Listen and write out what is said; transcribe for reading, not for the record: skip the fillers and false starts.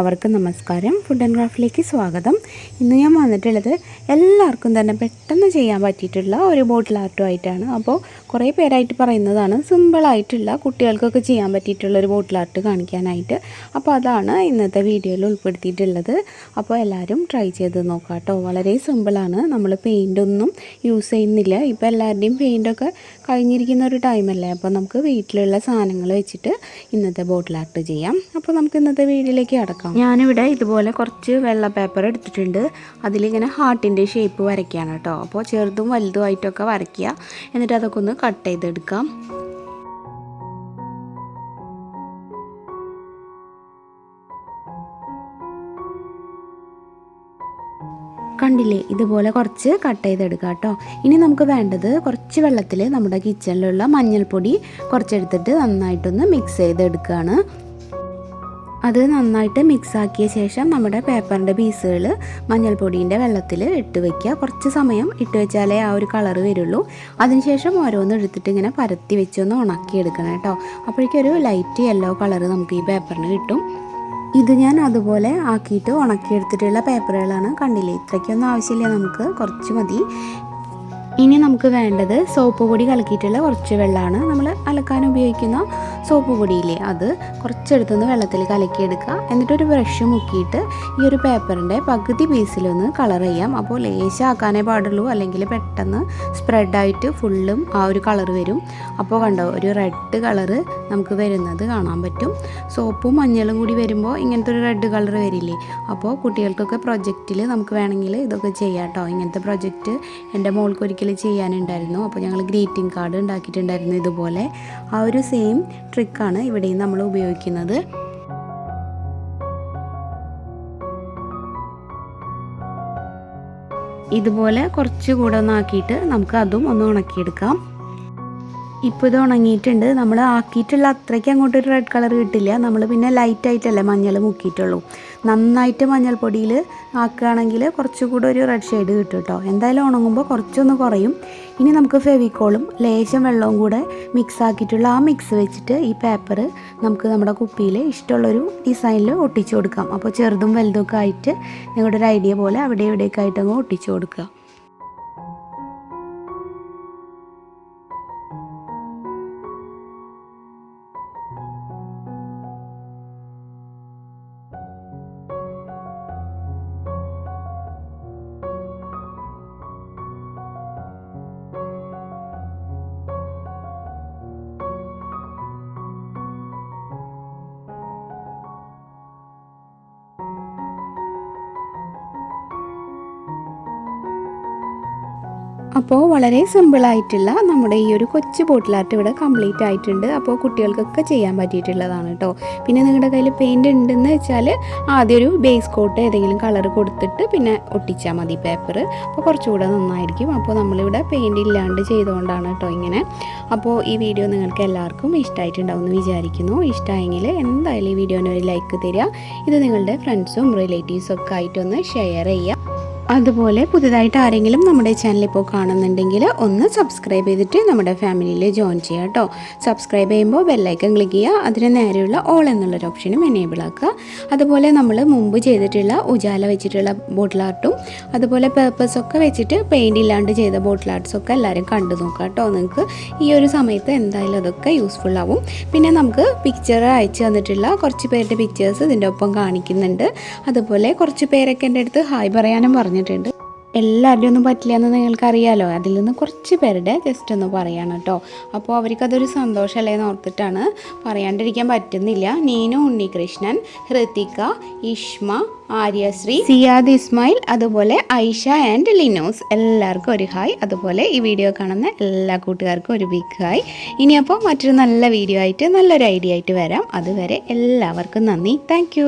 എല്ലാവർക്കും നമസ്കാരം. Food and ക്രാഫ്റ്റിലേക്ക് സ്വാഗതം. ഇന്ന് ഞാൻ വന്നിട്ടുള്ളത് എല്ലാവർക്കും തന്നെ പെട്ടെന്ന് ചെയ്യാൻ പറ്റിയിട്ടുള്ള ഒരു ബോട്ടിൽ ആർട്ടുമായിട്ടാണ്. അപ്പോൾ കുറേ പേരായിട്ട് പറയുന്നതാണ് സിമ്പിളായിട്ടുള്ള കുട്ടികൾക്കൊക്കെ ചെയ്യാൻ പറ്റിയിട്ടുള്ള ഒരു ബോട്ടിൽ ആർട്ട് കാണിക്കാനായിട്ട്. അപ്പോൾ അതാണ് ഇന്നത്തെ വീഡിയോയിൽ ഉൾപ്പെടുത്തിയിട്ടുള്ളത്. അപ്പോൾ എല്ലാവരും ട്രൈ ചെയ്ത് നോക്കാം കേട്ടോ. വളരെ സിമ്പിളാണ്. നമ്മൾ പെയിൻ്റൊന്നും യൂസ് ചെയ്യുന്നില്ല. ഇപ്പോൾ എല്ലാവരുടെയും പെയിൻ്റൊക്കെ കഴിഞ്ഞിരിക്കുന്ന ഒരു ടൈമല്ലേ. അപ്പോൾ നമുക്ക് വീട്ടിലുള്ള സാധനങ്ങൾ വെച്ചിട്ട് ഇന്നത്തെ ബോട്ടിൽ ആർട്ട് ചെയ്യാം. അപ്പോൾ നമുക്ക് ഇന്നത്തെ വീഡിയോയിലേക്ക് കടക്കാം. ഞാനിവിടെ ഇതുപോലെ കുറച്ച് വെള്ള പേപ്പർ എടുത്തിട്ടുണ്ട്. അതിലിങ്ങനെ ഹാർട്ടിൻ്റെ ഷേപ്പ് വരയ്ക്കുകയാണ് കേട്ടോ. അപ്പോൾ ചെറുതും വലുതുമായിട്ടൊക്കെ വരയ്ക്കുക. എന്നിട്ട് അതൊക്കെ ഒന്ന് കട്ട് ചെയ്തെടുക്കാം. കണ്ടില്ലേ, ഇതുപോലെ കുറച്ച് കട്ട് ചെയ്തെടുക്കുക കേട്ടോ. ഇനി നമുക്ക് വേണ്ടത് കുറച്ച് വെള്ളത്തിൽ നമ്മുടെ കിച്ചണിലുള്ള മഞ്ഞൾപ്പൊടി കുറച്ചെടുത്തിട്ട് നന്നായിട്ടൊന്ന് മിക്സ് ചെയ്തെടുക്കുകയാണ്. അത് നന്നായിട്ട് മിക്സാക്കിയ ശേഷം നമ്മുടെ പേപ്പറിൻ്റെ പീസുകൾ മഞ്ഞൾപ്പൊടീൻ്റെ വെള്ളത്തിൽ ഇട്ട് വയ്ക്കുക. കുറച്ച് സമയം ഇട്ട് വെച്ചാലേ ആ ഒരു കളറ് വരുള്ളൂ. അതിനുശേഷം ഓരോന്ന് എടുത്തിട്ട് ഇങ്ങനെ പരത്തി വെച്ചൊന്ന് ഉണക്കിയെടുക്കണം കേട്ടോ. അപ്പോഴേക്കൊരു ലൈറ്റ് യെല്ലോ കളറ് നമുക്ക് ഈ പേപ്പറിന് കിട്ടും. ഇത് ഞാൻ അതുപോലെ ആക്കിയിട്ട് ഉണക്കിയെടുത്തിട്ടുള്ള പേപ്പറുകളാണ്. കണ്ടില്ലേ, ഇത്രയ്ക്കൊന്നും ആവശ്യമില്ല, നമുക്ക് കുറച്ച് മതി. ഇനി നമുക്ക് വേണ്ടത് സോപ്പ് പൊടി കലക്കിയിട്ടുള്ള കുറച്ച് വെള്ളമാണ്. നമ്മൾ അലക്കാൻ ഉപയോഗിക്കുന്ന സോപ്പ് പൊടിയില്ലേ, അത് കുറച്ചെടുത്തുനിന്ന് വെള്ളത്തിൽ കലക്കിയെടുക്കുക. എന്നിട്ടൊരു ബ്രഷ് മുക്കിയിട്ട് ഈ ഒരു പേപ്പറിൻ്റെ പകുതി പീസിലൊന്ന് കളർ ചെയ്യാം. അപ്പോൾ ലേശാക്കാനേ പാടുള്ളൂ, അല്ലെങ്കിൽ പെട്ടെന്ന് സ്പ്രെഡായിട്ട് ഫുള്ളും ആ ഒരു കളർ വരും. അപ്പോൾ കണ്ടോ, ഒരു റെഡ് കളറ് നമുക്ക് വരുന്നത് കാണാൻ പറ്റും. സോപ്പും മഞ്ഞളും കൂടി വരുമ്പോൾ ഇങ്ങനത്തെ ഒരു റെഡ് കളർ വരില്ലേ. അപ്പോൾ കുട്ടികൾക്കൊക്കെ പ്രൊജക്റ്റിൽ നമുക്ക് വേണമെങ്കിൽ ഇതൊക്കെ ചെയ്യാം കേട്ടോ. ഇങ്ങനത്തെ പ്രൊജക്റ്റ് എൻ്റെ മോൾക്ക് ഒരിക്കലും ചെയ്യാനുണ്ടായിരുന്നു. അപ്പോൾ ഞങ്ങൾ ഗ്രീറ്റിംഗ് കാർഡ് ഉണ്ടാക്കിയിട്ടുണ്ടായിരുന്നു. ഇതുപോലെ ആ ഒരു സെയിം ട്രിക്കാണ് ഇവിടെയും നമ്മൾ ഉപയോഗിക്കുന്നത്. ഇതുപോലെ കുറച്ചുകൂടെ ഒന്നാക്കിയിട്ട് നമുക്ക് അതും ഒന്ന് ഉണക്കിയെടുക്കാം. ഇപ്പോൾ ഇത് ഉണങ്ങിയിട്ടുണ്ട്. നമ്മൾ ആക്കിയിട്ടുള്ള അത്രയ്ക്ക് അങ്ങോട്ടൊരു റെഡ് കളർ കിട്ടില്ല. നമ്മൾ പിന്നെ ലൈറ്റായിട്ടല്ലേ മഞ്ഞൾ മുക്കിയിട്ടുള്ളൂ. നന്നായിട്ട് മഞ്ഞൾപ്പൊടിയിൽ ആക്കുകയാണെങ്കിൽ കുറച്ചുകൂടെ ഒരു റെഡ് ഷെയ്ഡ് കിട്ടും കേട്ടോ. എന്തായാലും ഉണങ്ങുമ്പോൾ കുറച്ചൊന്ന് കുറയും. ഇനി നമുക്ക് ഫെവിക്കോളും ലേശം വെള്ളവും കൂടെ മിക്സ് ആക്കിയിട്ടുള്ള ആ മിക്സ് വെച്ചിട്ട് ഈ പേപ്പർ നമുക്ക് നമ്മുടെ കുപ്പിയിൽ ഇഷ്ടമുള്ളൊരു ഡിസൈനിൽ ഒട്ടിച്ചു കൊടുക്കാം. അപ്പോൾ ചെറുതും വലുതുമൊക്കെ ആയിട്ട് നിങ്ങളുടെ ഒരു ഐഡിയ പോലെ അവിടെ ഇവിടെയൊക്കെ ആയിട്ട് അങ്ങ് ഒട്ടിച്ചു കൊടുക്കുക. അപ്പോൾ വളരെ സിമ്പിളായിട്ടുള്ള നമ്മുടെ ഈ ഒരു കൊച്ചു ബോട്ടിൽ ആർട്ട് ഇവിടെ കംപ്ലീറ്റ് ആയിട്ടുണ്ട്. അപ്പോൾ കുട്ടികൾക്കൊക്കെ ചെയ്യാൻ പറ്റിയിട്ടുള്ളതാണ് കേട്ടോ. പിന്നെ നിങ്ങളുടെ കയ്യിൽ പെയിൻറ് ഉണ്ടെന്ന് വെച്ചാൽ ആദ്യം ഒരു ബേസ് കോട്ട് ഏതെങ്കിലും കളർ കൊടുത്തിട്ട് പിന്നെ ഒട്ടിച്ചാൽ മതി പേപ്പർ. അപ്പോൾ കുറച്ചുകൂടെ നന്നായിരിക്കും. അപ്പോൾ നമ്മളിവിടെ പെയിൻറ് ഇല്ലാണ്ട് ചെയ്തുകൊണ്ടാണ് കേട്ടോ ഇങ്ങനെ. അപ്പോൾ ഈ വീഡിയോ നിങ്ങൾക്ക് എല്ലാവർക്കും ഇഷ്ടമായിട്ടുണ്ടാവും എന്ന് വിചാരിക്കുന്നു. ഇഷ്ടമായെങ്കിൽ എന്തായാലും ഈ വീഡിയോന് ഒരു ലൈക്ക് തരിക. ഇത് നിങ്ങളുടെ ഫ്രണ്ട്സും റിലേറ്റീവ്സും ഒക്കെ ആയിട്ടൊന്ന് ഷെയർ ചെയ്യുക. അതുപോലെ പുതുതായിട്ട് ആരെങ്കിലും നമ്മുടെ ചാനൽ ഇപ്പോൾ കാണുന്നുണ്ടെങ്കിൽ ഒന്ന് സബ്സ്ക്രൈബ് ചെയ്തിട്ട് നമ്മുടെ ഫാമിലിയിൽ ജോയിൻ ചെയ്യുക കേട്ടോ. സബ്സ്ക്രൈബ് ചെയ്യുമ്പോൾ ബെല്ലൈക്കൺ ക്ലിക്ക് ചെയ്യുക. അതിന് നേരെയുള്ള ഓൾ എന്നുള്ളൊരു ഓപ്ഷനും എനേബിൾ ആക്കുക. അതുപോലെ നമ്മൾ മുമ്പ് ചെയ്തിട്ടുള്ള ഉജാല വെച്ചിട്ടുള്ള ബോട്ടിൽ ആർട്ടും അതുപോലെ പേപ്പേഴ്സൊക്കെ വെച്ചിട്ട് പെയിൻറ് ഇല്ലാണ്ട് ചെയ്ത ബോട്ടിൽ ആർട്ട്സൊക്കെ എല്ലാവരും കണ്ടു നോക്കുക കേട്ടോ. നിങ്ങൾക്ക് ഈ ഒരു സമയത്ത് എന്തായാലും അതൊക്കെ യൂസ്ഫുൾ ആവും. പിന്നെ നമുക്ക് പിക്ചർ അയച്ചു തന്നിട്ടുള്ള കുറച്ച് പേരുടെ പിക്ചേഴ്സ് ഇതിൻ്റെ ഒപ്പം കാണിക്കുന്നുണ്ട്. അതുപോലെ കുറച്ച് പേരൊക്കെ എൻ്റെ അടുത്ത് ഹായ് പറയാനും പറഞ്ഞു. എല്ലാവരുടെയും ഒന്നും പറ്റില്ല എന്ന് നിങ്ങൾക്കറിയാലോ. അതിൽ നിന്ന് കുറച്ച് പേരുടെ ജസ്റ്റ് ഒന്ന് പറയാണ് കേട്ടോ. അപ്പോൾ അവർക്കതൊരു സന്തോഷമല്ലേ എന്ന് ഓർത്തിട്ടാണ്, പറയാണ്ടിരിക്കാൻ പറ്റുന്നില്ല. നീനു ഉണ്ണികൃഷ്ണൻ, ഹൃതിക, ഇഷ്മ, ആര്യശ്രീ, സിയാദ് ഇസ്മായിൽ, അതുപോലെ ഐഷ ആൻഡ് ലിനോസ്, എല്ലാവർക്കും ഒരു ഹായ്. അതുപോലെ ഈ വീഡിയോ കാണുന്ന എല്ലാ കൂട്ടുകാർക്കും ഒരു ബിഗ് ഹായ്. ഇനിയപ്പോൾ മറ്റൊരു നല്ല വീഡിയോ ആയിട്ട് നല്ലൊരു ഐഡിയ ആയിട്ട് വരാം. അതുവരെ എല്ലാവർക്കും നന്ദി. താങ്ക്